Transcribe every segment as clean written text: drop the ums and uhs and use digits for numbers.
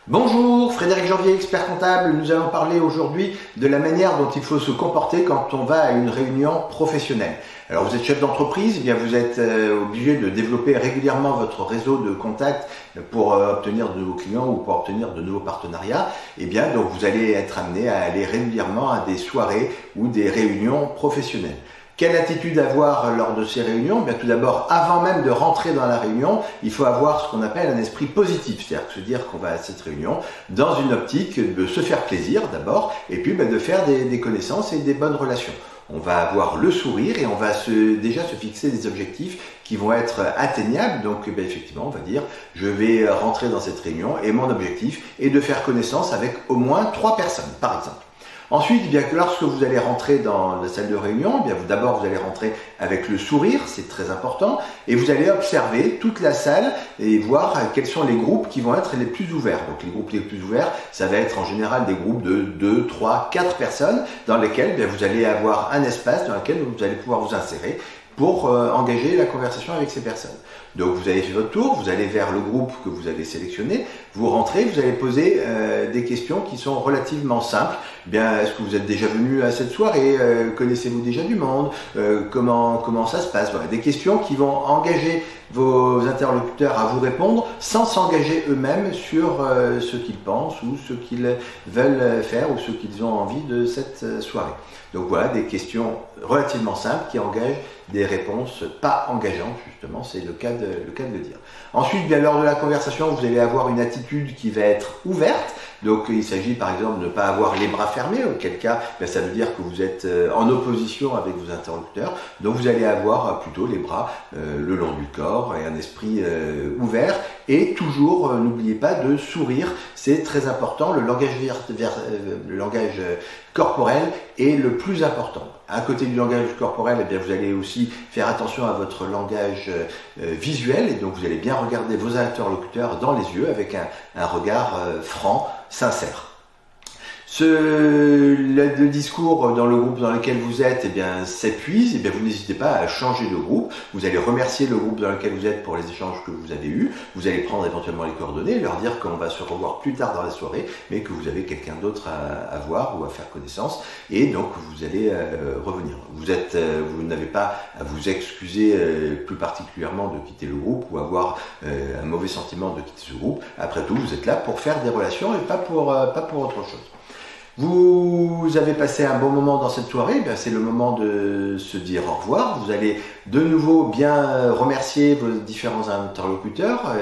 Bonjour, Frédéric Janvier, expert comptable. Nous allons parler aujourd'hui de la manière dont il faut se comporter quand on va à une réunion professionnelle. Alors vous êtes chef d'entreprise, eh bien vous êtes obligé de développer régulièrement votre réseau de contacts pour obtenir de nouveaux clients ou pour obtenir de nouveaux partenariats. Eh bien donc vous allez être amené à aller régulièrement à des soirées ou des réunions professionnelles. Quelle attitude avoir lors de ces réunions? Bien, tout d'abord, avant même de rentrer dans la réunion, il faut avoir ce qu'on appelle un esprit positif, c'est-à-dire se dire qu'on va à cette réunion dans une optique de se faire plaisir d'abord, et puis de faire des connaissances et des bonnes relations. On va avoir le sourire et on va déjà se fixer des objectifs qui vont être atteignables. Donc effectivement, on va dire, je vais rentrer dans cette réunion et mon objectif est de faire connaissance avec au moins 3 personnes, par exemple. Ensuite, bien que lorsque vous allez rentrer dans la salle de réunion, bien d'abord vous allez rentrer avec le sourire, c'est très important, et vous allez observer toute la salle et voir quels sont les groupes qui vont être les plus ouverts. Donc les groupes les plus ouverts, ça va être en général des groupes de 2, 3, 4 personnes dans lesquels bien, vous allez avoir un espace dans lequel vous allez pouvoir vous insérer pour engager la conversation avec ces personnes. Donc vous avez fait votre tour, vous allez vers le groupe que vous avez sélectionné, vous rentrez, vous allez poser des questions qui sont relativement simples. Bien, est-ce que vous êtes déjà venu à cette soirée? Connaissez-vous déjà du monde? Comment ça se passe? Voilà, des questions qui vont engager vos interlocuteurs à vous répondre sans s'engager eux-mêmes sur ce qu'ils pensent ou ce qu'ils veulent faire ou ce qu'ils ont envie de cette soirée. Donc voilà, des questions relativement simples qui engagent des réponses pas engageantes, justement, c'est le cas de le dire. Ensuite, bien, lors de la conversation, vous allez avoir une attitude qui va être ouverte. Donc il s'agit par exemple de ne pas avoir les bras fermés, auquel cas bien, ça veut dire que vous êtes en opposition avec vos interlocuteurs. Donc vous allez avoir plutôt les bras le long du corps et un esprit ouvert. Et toujours, n'oubliez pas de sourire, c'est très important. Le langage corporel est le plus important. À côté du langage corporel, eh bien, vous allez aussi faire attention à votre langage visuel. Et donc vous allez bien regarder vos interlocuteurs dans les yeux avec un regard franc, sincère. Le discours dans le groupe dans lequel vous êtes eh bien, s'épuise, eh bien, vous n'hésitez pas à changer de groupe. Vous allez remercier le groupe dans lequel vous êtes pour les échanges que vous avez eus. Vous allez prendre éventuellement les coordonnées, leur dire qu'on va se revoir plus tard dans la soirée, mais que vous avez quelqu'un d'autre à voir ou à faire connaissance. Et donc, vous allez revenir. Vous n'avez pas à vous excuser plus particulièrement de quitter le groupe ou avoir un mauvais sentiment de quitter ce groupe. Après tout, vous êtes là pour faire des relations et pas pour autre chose. Vous avez passé un bon moment dans cette soirée, c'est le moment de se dire au revoir. Vous allez de nouveau bien remercier vos différents interlocuteurs,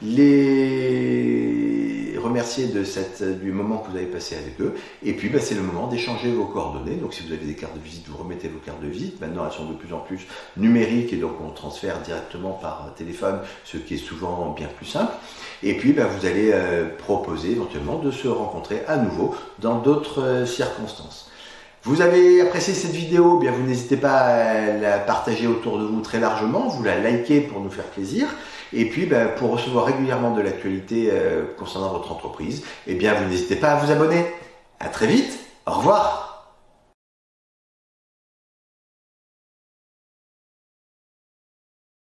les remercier du moment que vous avez passé avec eux. Et puis c'est le moment d'échanger vos coordonnées. Donc si vous avez des cartes de visite, vous remettez vos cartes de visite. Maintenant elles sont de plus en plus numériques et donc on transfère directement par téléphone, ce qui est souvent bien plus simple. Et puis vous allez proposer éventuellement de se rencontrer à nouveau dans d'autres circonstances. Vous avez apprécié cette vidéo, bien vous n'hésitez pas à la partager autour de vous très largement, vous la likez pour nous faire plaisir. Et puis pour recevoir régulièrement de l'actualité concernant votre entreprise, eh bien vous n'hésitez pas à vous abonner. À très vite, au revoir.